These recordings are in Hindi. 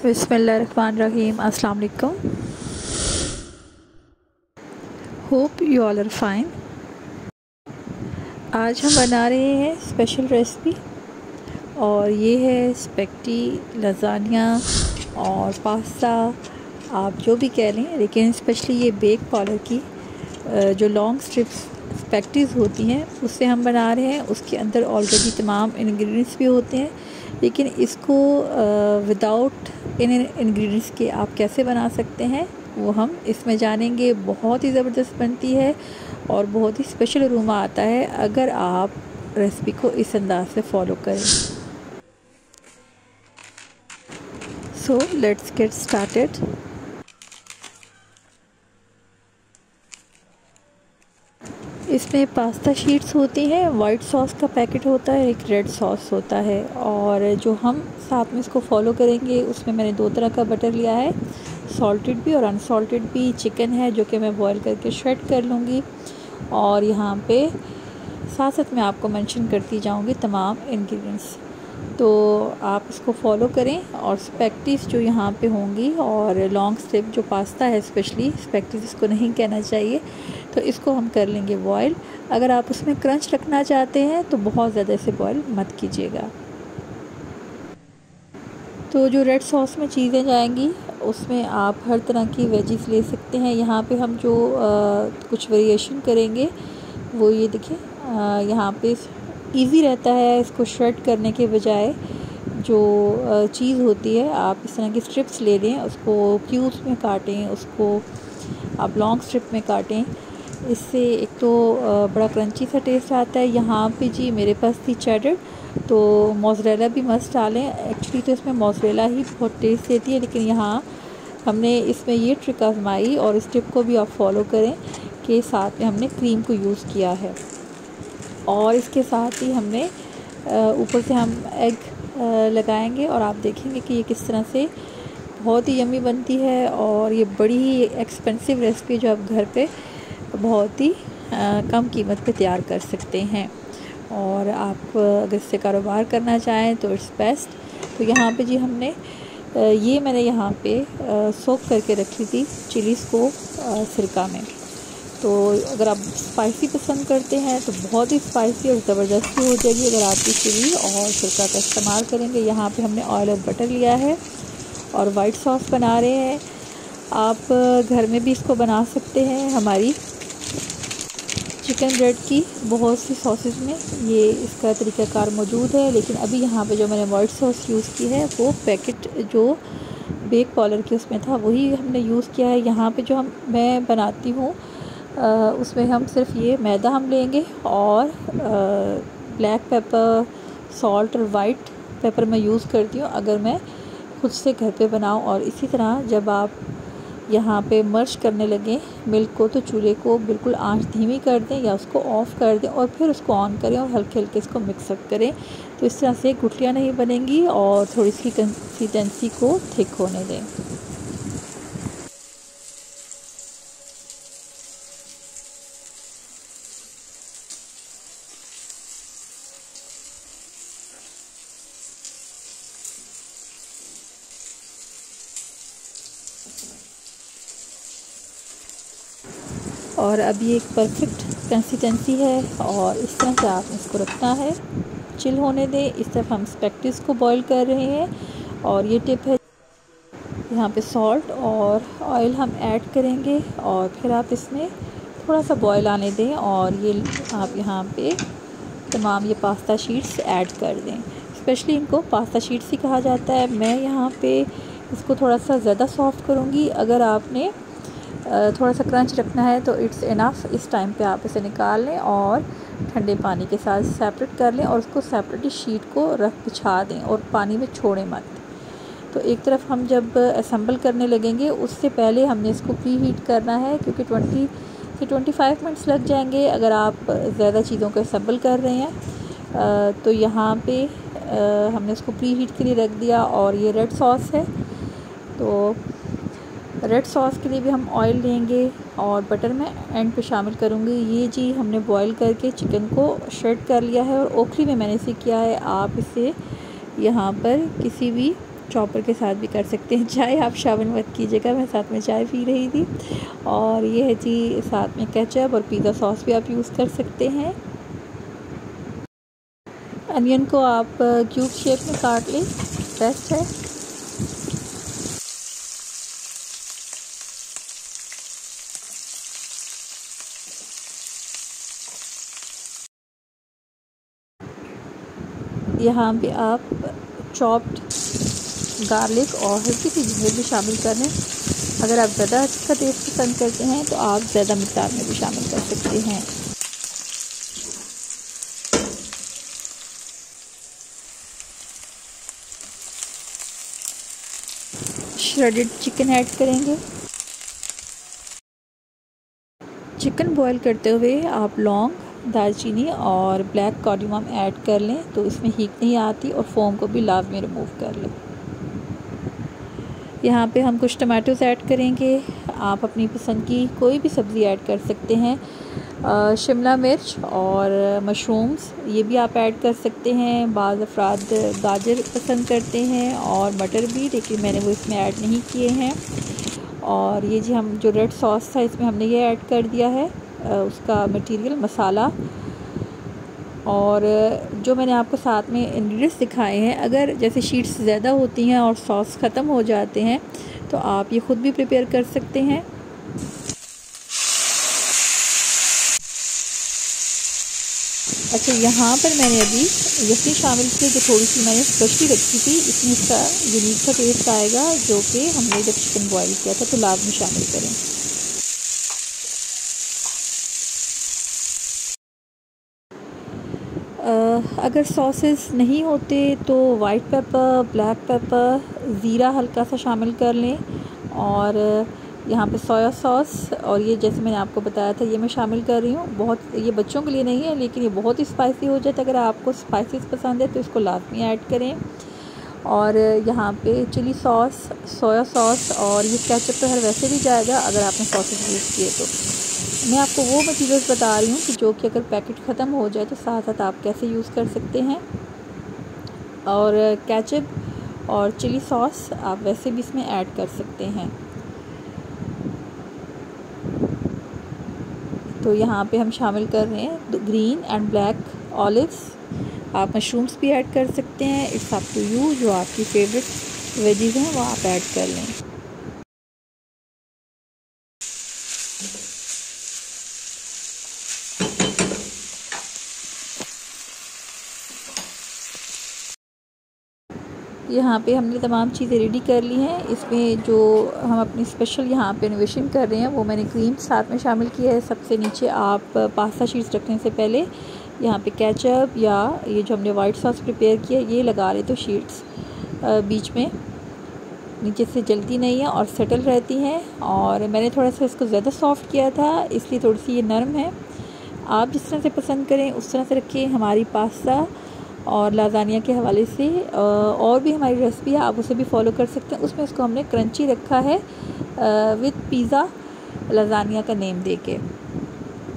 बिस्मिल्लाहिर्रहमानिर्रहीम। अस्सलाम वालेकुम। Hope you all are fine. आज हम बना रहे हैं स्पेशल रेसिपी और ये है स्पेगेटी लज़ानिया और पास्ता, आप जो भी कह लें, लेकिन स्पेशली ये बेक पाउडर की जो लॉन्ग स्ट्रिप्स स्पेगेटीज़ होती हैं उससे हम बना रहे हैं। उसके अंदर ऑलरेडी तमाम इंग्रेडिएंट्स भी होते हैं, लेकिन इसको विदाउट इन इंग्रेडिएंट्स के आप कैसे बना सकते हैं वो हम इसमें जानेंगे। बहुत ही ज़बरदस्त बनती है और बहुत ही स्पेशल अरोमा आता है अगर आप रेसिपी को इस अंदाज से फॉलो करें। So let's get started. इसमें पास्ता शीट्स होती हैं, वाइट सॉस का पैकेट होता है, एक रेड सॉस होता है, और जो हम साथ में इसको फॉलो करेंगे उसमें मैंने 2 तरह का बटर लिया है, सॉल्टेड भी और अनसॉल्टेड भी। चिकन है जो कि मैं बॉईल करके श्रेड कर लूँगी, और यहाँ पे साथ साथ मैं आपको मेंशन करती जाऊँगी तमाम इंग्रेडिएंट्स, तो आप इसको फॉलो करें। और स्पेगेटीज़ जो यहाँ पे होंगी और लॉन्ग स्ट्रिप जो पास्ता है, स्पेशली स्पेगेटीज़ इसको नहीं कहना चाहिए, तो इसको हम कर लेंगे बॉईल। अगर आप उसमें क्रंच रखना चाहते हैं तो बहुत ज़्यादा इसे बॉईल मत कीजिएगा। तो जो रेड सॉस में चीज़ें जाएंगी उसमें आप हर तरह की वेजीज ले सकते हैं। यहाँ पे हम जो कुछ वेरिएशन करेंगे वो ये देखिए, यहाँ पे इजी रहता है इसको श्रेड करने के बजाय। जो चीज़ होती है आप इस तरह की स्ट्रिप्स ले लें, उसको क्यूब्स में काटें, उसको आप लॉन्ग स्ट्रिप में काटें। इससे एक तो बड़ा क्रंची सा टेस्ट आता है। यहाँ पे जी मेरे पास थी चेडर, तो मोज़रेला भी मस्त डालें। एक्चुअली तो इसमें मोज़रेला ही बहुत टेस्ट देती है, लेकिन यहाँ हमने इसमें ये ट्रिक आजमाई और इस टिप को भी आप फॉलो करें कि साथ में हमने क्रीम को यूज़ किया है, और इसके साथ ही हमने ऊपर से हम एग लगाएंगे, और आप देखेंगे कि ये किस तरह से बहुत ही यम्मी बनती है। और ये बड़ी ही एक्सपेंसिव रेसिपी जो आप घर पे बहुत ही कम कीमत पे तैयार कर सकते हैं, और आप अगर इससे कारोबार करना चाहें तो इट्स बेस्ट। तो यहाँ पे जी हमने ये मैंने यहाँ पे सोक करके रखी थी चिलीज़ को सिरका में। तो अगर आप स्पाइसी पसंद करते हैं तो बहुत ही स्पाइसी और ज़बरदस्ती हो जाएगी अगर आप चिली और सिरका का इस्तेमाल करेंगे। यहाँ पे हमने ऑयल और बटर लिया है और वाइट सॉस बना रहे हैं। आप घर में भी इसको बना सकते हैं। हमारी चिकन ब्रेड की बहुत सी सॉसेज में ये इसका तरीक़ाकार मौजूद है, लेकिन अभी यहाँ पे जो मैंने वाइट सॉस यूज़ की है वो पैकेट जो बेक पाउडर की उसमें था वही हमने यूज़ किया है। यहाँ पे जो मैं बनाती हूँ उसमें हम सिर्फ ये मैदा हम लेंगे और ब्लैक पेपर, सॉल्ट और वाइट पेपर मैं यूज़ करती हूँ अगर मैं खुद से घर पे बनाऊँ। और इसी तरह जब आप यहाँ पे मर्ज करने लगें मिल्क को, तो चूल्हे को बिल्कुल आंच धीमी कर दें या उसको ऑफ़ कर दें, और फिर उसको ऑन करें और हल्के हल्के इसको मिक्सअप करें। तो इस तरह से गुठलियाँ नहीं बनेंगी, और थोड़ी सी कंसिस्टेंसी को थिक होने दें। और अब ये एक परफेक्ट कंसिस्टेंसी है, और इस तरह से आप इसको रखना है, चिल होने दें। इस तरफ हम स्पेगेटीज़ को बॉईल कर रहे हैं, और ये टिप है यहाँ पे सॉल्ट और ऑयल हम ऐड करेंगे, और फिर आप इसमें थोड़ा सा बॉईल आने दें, और ये आप यहाँ पे तमाम ये पास्ता शीट्स ऐड कर दें। स्पेशली इनको पास्ता शीट्स ही कहा जाता है। मैं यहाँ पे इसको थोड़ा सा ज़्यादा सॉफ्ट करूँगी। अगर आपने थोड़ा सा क्रंच रखना है तो इट्स इनफ। इस टाइम पे आप इसे निकाल लें और ठंडे पानी के साथ सेपरेट कर लें, और उसको सेपरेटली शीट को बिछा दें और पानी में छोड़ें मत। तो एक तरफ हम जब असेंबल करने लगेंगे उससे पहले हमने इसको प्री हीट करना है, क्योंकि 20 से 25 मिनट्स लग जाएंगे अगर आप ज़्यादा चीज़ों को असेंबल कर रहे हैं। तो यहाँ पे हमने इसको प्री हीट के लिए रख दिया। और ये रेड सॉस है, तो रेड सॉस के लिए भी हम ऑयल लेंगे, और बटर में एंड पे शामिल करूँगी। ये जी हमने बॉईल करके चिकन को श्रेड कर लिया है, और ओखली में मैंने इसे किया है। आप इसे यहाँ पर किसी भी चॉपर के साथ भी कर सकते हैं। चाय आप शामिल मत कीजिएगा, मैं साथ में चाय पी रही थी। और ये है जी साथ में केचप और पिज़्ज़ा सॉस भी आप यूज़ कर सकते हैं। अनियन को आप क्यूब शेप में काट लें, बेस्ट है। यहाँ पे आप चॉप्ड गार्लिक और हल्की सी जिंजर भी शामिल कर लें। अगर आप ज़्यादा इसका टेस्ट पसंद करते हैं तो आप ज़्यादा मिक़दार में भी शामिल कर सकते हैं। श्रेडेड चिकन ऐड करेंगे। चिकन बॉईल करते हुए आप लौंग, दालचीनी और ब्लैक कार्डमम ऐड कर लें तो इसमें हीट नहीं आती, और फोम को भी लाजमी रिमूव कर लें। यहाँ पे हम कुछ टमाटोज़ ऐड करेंगे। आप अपनी पसंद की कोई भी सब्ज़ी ऐड कर सकते हैं। शिमला मिर्च और मशरूम्स ये भी आप ऐड कर सकते हैं। बाज़ अफराद गाजर पसंद करते हैं और मटर भी, लेकिन मैंने वो इसमें ऐड नहीं किए हैं। और ये जी हम जो रेड सॉस था इसमें हमने ये ऐड कर दिया है, उसका मटेरियल मसाला। और जो मैंने आपको साथ में इंग्रेडिएंट्स दिखाए हैं, अगर जैसे शीट्स ज़्यादा होती हैं और सॉस ख़त्म हो जाते हैं तो आप ये ख़ुद भी प्रिपेयर कर सकते हैं। अच्छा, यहाँ पर मैंने अभी यखनी शामिल की जो थोड़ी सी मैंने स्पेशली रखी थी, इसमें इसका यूनिक सा टेस्ट आएगा, जो कि हमने जब चिकन बॉईल किया था तो लाजमी शामिल करें। अगर सॉसेस नहीं होते तो वाइट पेपर, ब्लैक पेपर, ज़ीरा हल्का सा शामिल कर लें। और यहाँ पे सोया सॉस, और ये जैसे मैंने आपको बताया था ये मैं शामिल कर रही हूँ। बहुत, ये बच्चों के लिए नहीं है लेकिन ये बहुत ही स्पाइसी हो जाता है। अगर आपको स्पाइसेस पसंद है तो इसको लाजमी ऐड करें। और यहाँ पे चिली सॉस, सोया सॉस और ये केचप तो हर वैसे भी जाएगा अगर आपने सॉसेस यूज़ किए तो। मैं आपको वो मटीरियल्स बता रही हूँ कि जो कि अगर पैकेट ख़त्म हो जाए तो साथ साथ आप कैसे यूज़ कर सकते हैं। और केचप और चिली सॉस आप वैसे भी इसमें ऐड कर सकते हैं। तो यहाँ पे हम शामिल कर रहे हैं ग्रीन एंड ब्लैक ऑलिव्स। आप मशरूम्स भी ऐड कर सकते हैं, इट्स अप टू यू। जो आपकी फेवरेट वेजीज़ हैं वो आप ऐड कर लें। यहाँ पे हमने तमाम चीज़ें रेडी कर ली हैं। इसमें जो हम अपनी स्पेशल यहाँ पे इनोवेशन कर रहे हैं वो मैंने क्रीम साथ में शामिल किया है। सबसे नीचे आप पास्ता शीट्स रखने से पहले यहाँ पे केचप या ये जो हमने वाइट सॉस प्रिपेयर किया ये लगा रहे, तो शीट्स बीच में नीचे से जलती नहीं है और सेटल रहती हैं। और मैंने थोड़ा सा इसको ज़्यादा सॉफ्ट किया था, इसलिए थोड़ी सी ये नरम है। आप जिस तरह से पसंद करें उस तरह से रखें। हमारी पास्ता और लाजानिया के हवाले से और भी हमारी रेसिपी है, आप उसे भी फॉलो कर सकते हैं। उसमें इसको हमने क्रंची रखा है विद पिज़्ज़ा लाजानिया का नेम देके।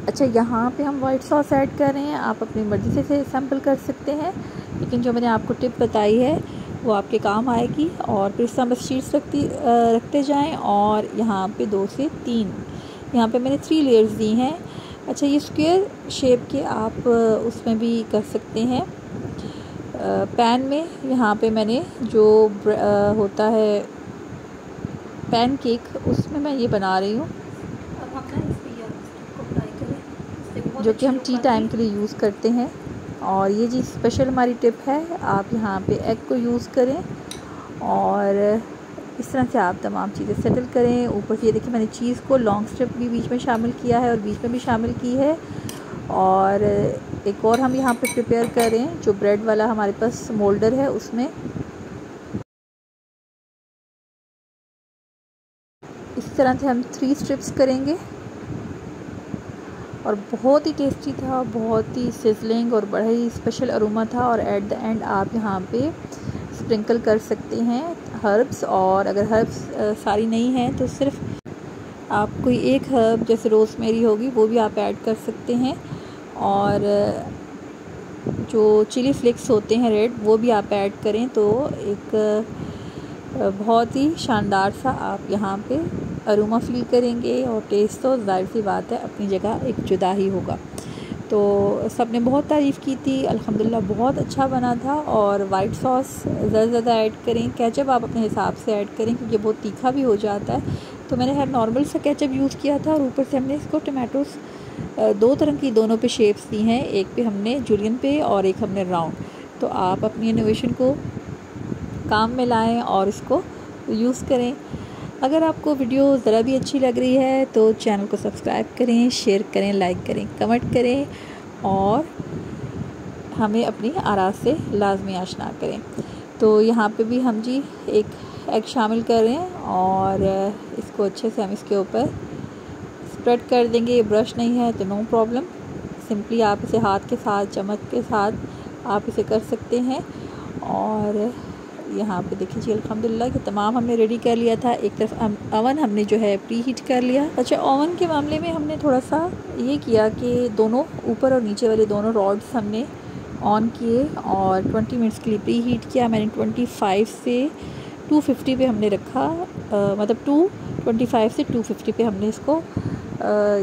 अच्छा, यहाँ पे हम वाइट सॉस ऐड कर रहे हैं। आप अपनी मर्ज़ी से सैम्पल कर सकते हैं, लेकिन जो मैंने आपको टिप बताई है वो आपके काम आएगी। और फिर इस तरह बस शीट्स रखते जाएं। और यहाँ पे 2 से 3 यहाँ पे मैंने 3 लेयर्स दी हैं। अच्छा, ये स्क्वायर शेप के आप उसमें भी कर सकते हैं। पैन में यहाँ पे मैंने जो होता है पैन केक, उसमें मैं ये बना रही हूँ, जो कि हम टी टाइम के लिए यूज़ करते हैं। और ये जी स्पेशल हमारी टिप है, आप यहाँ पे एग को यूज़ करें और इस तरह से आप तमाम चीज़ें सेटल करें। ऊपर से ये देखिए मैंने चीज़ को लॉन्ग स्ट्रिप भी बीच में शामिल किया है और बीच में भी शामिल की है। और एक और हम यहाँ पे प्रिपेयर कर रहे हैं, जो ब्रेड वाला हमारे पास मोल्डर है उसमें इस तरह से हम 3 स्ट्रिप्स करेंगे। और बहुत ही टेस्टी था, बहुत ही सिजलिंग और बड़ा ही स्पेशल अरोमा था। और एट द एंड आप यहाँ पे स्प्रिंकल कर सकते हैं हर्ब्स। और अगर हर्ब्स सारी नहीं हैं तो सिर्फ आप कोई एक हर्ब जैसे रोज़मेरी होगी वो भी आप ऐड कर सकते हैं। और जो चिली फ्लेक्स होते हैं रेड, वो भी आप ऐड करें तो एक बहुत ही शानदार सा आप यहाँ पे अरोमा फ़ील करेंगे और टेस्ट तो ज़ाहिर सी बात है अपनी जगह एक जुदा ही होगा। तो सब ने बहुत तारीफ़ की थी, अल्हम्दुलिल्लाह बहुत अच्छा बना था। और वाइट सॉस ज़्यादा ज़्यादा ऐड करें, केचप आप अपने हिसाब से ऐड करें क्योंकि बहुत तीखा भी हो जाता है। तो मैंने हर नॉर्मल सा केचप यूज़ किया था और ऊपर से हमने इसको टमाटोस 2 तरह की दोनों पे शेप्स दी हैं, एक पे हमने जुलियन पे और एक हमने राउंड। तो आप अपनी इनोवेशन को काम में लाएं और इसको यूज़ करें। अगर आपको वीडियो ज़रा भी अच्छी लग रही है तो चैनल को सब्सक्राइब करें, शेयर करें, लाइक करें, कमेंट करें और हमें अपनी आरा से लाजमी आशना करें। तो यहाँ पे भी हम जी एक एग शामिल करें और इसको अच्छे से हम इसके ऊपर स्प्रेड कर देंगे। ये ब्रश नहीं है तो नो प्रॉब्लम, सिंपली आप इसे हाथ के साथ, चम्मच के साथ आप इसे कर सकते हैं। और यहाँ पे देखिए जी अल्हम्दुलिल्लाह कि तमाम हमने रेडी कर लिया था। एक तरफ अवन हमने जो है प्री हीट कर लिया। अच्छा, ओवन के मामले में हमने थोड़ा सा ये किया कि दोनों ऊपर और नीचे वाले दोनों रॉड्स हमने ऑन किए और 20 मिनट्स के लिए प्री हीट किया। मैंने 25 से 250 पे हमने रखा, मतलब 225 से 250 पे हमने इसको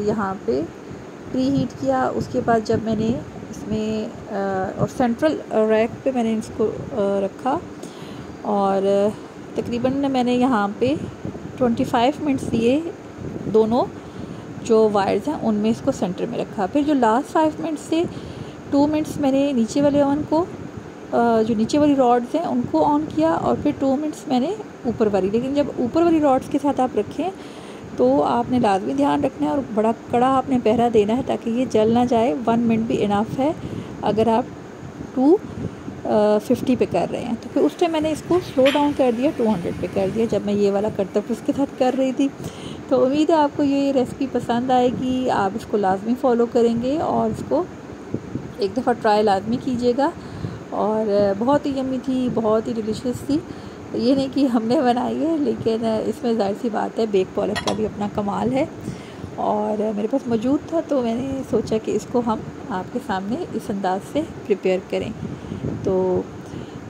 यहाँ पे प्री हीट किया। उसके बाद जब मैंने इसमें और सेंट्रल रैक पे मैंने इसको रखा और तकरीबन मैंने यहाँ पे 25 मिनट्स दिए, दोनों जो वायर्स हैं उनमें इसको सेंटर में रखा। फिर जो लास्ट 5 मिनट्स से 2 मिनट्स मैंने नीचे वाले ओवन को, जो नीचे वाली रॉड्स हैं उनको ऑन किया और फिर 2 मिनट्स मैंने ऊपर वाली। लेकिन जब ऊपर वाली रॉड्स के साथ आप रखें तो आपने लाजमी ध्यान रखना है और बड़ा कड़ा आपने पहरा देना है ताकि ये जल ना जाए। 1 मिनट भी इनफ है अगर आप 250 पे कर रहे हैं। तो फिर उस टाइम मैंने इसको स्लो डाउन कर दिया, 200 पे कर दिया जब मैं ये वाला करतब उसके साथ कर रही थी। तो उम्मीद है आपको ये रेसिपी पसंद आएगी, आप इसको लाजमी फ़ॉलो करेंगे और इसको एक दफ़ा ट्राई लाजमी कीजिएगा। और बहुत ही यम्मी थी, बहुत ही डिलीशियस थी। ये नहीं कि हमने बनाई है, लेकिन इसमें ज़ाहिर सी बात है बेक पॉलक का भी अपना कमाल है और मेरे पास मौजूद था तो मैंने सोचा कि इसको हम आपके सामने इस अंदाज से प्रिपेयर करें। तो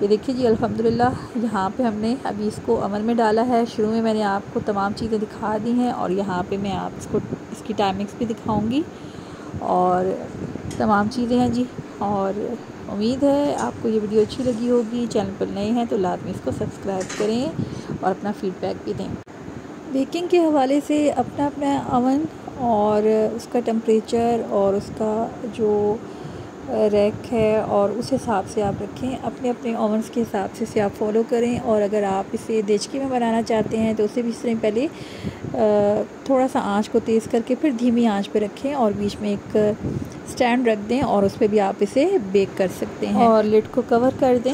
ये देखिए जी अल्हम्दुलिल्लाह यहाँ पे हमने अभी इसको अमल में डाला है। शुरू में मैंने आपको तमाम चीज़ें दिखा दी हैं और यहाँ पे मैं आप इसको इसकी टाइमिंग्स भी दिखाऊंगी और तमाम चीज़ें हैं जी। और उम्मीद है आपको ये वीडियो अच्छी लगी होगी। चैनल पर नए हैं तो लाजमी इसको सब्सक्राइब करें और अपना फ़ीडबैक भी दें। बेकिंग के हवाले से अपना अपना अवन और उसका टेम्परेचर और उसका जो रैक है और उस हिसाब से आप रखें, अपने अपने ओवन्स के हिसाब से इसे आप फॉलो करें। और अगर आप इसे देचकी में बनाना चाहते हैं तो उसे भी इस तरह पहले थोड़ा सा आंच को तेज़ करके फिर धीमी आंच पे रखें और बीच में एक स्टैंड रख दें और उस पर भी आप इसे बेक कर सकते हैं और लिड को कवर कर दें।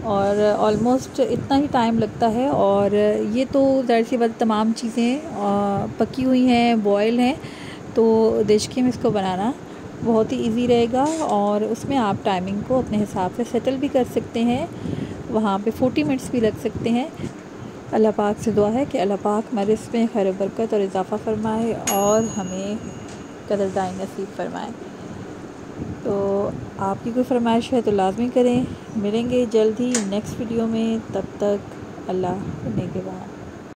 और ऑलमोस्ट इतना ही टाइम लगता है। और ये तो ज़ाहिर सी बात तमाम चीज़ें पकी हुई हैं, बॉयल हैं, तो देचकी में इसको बनाना बहुत ही इजी रहेगा और उसमें आप टाइमिंग को अपने हिसाब से सेटल भी कर सकते हैं। वहाँ पे 40 मिनट्स भी लग सकते हैं। अल्लाह पाक से दुआ है कि अल्लाह पाक हमारे इसमें खैर बरकत और इजाफ़ा फरमाए और हमें कदरदानी नसीब फरमाए। तो आपकी कोई फरमाइश है तो लाजमी करें। मिलेंगे जल्द ही नेक्स्ट वीडियो में, तब तक अल्लाह ने के बाद।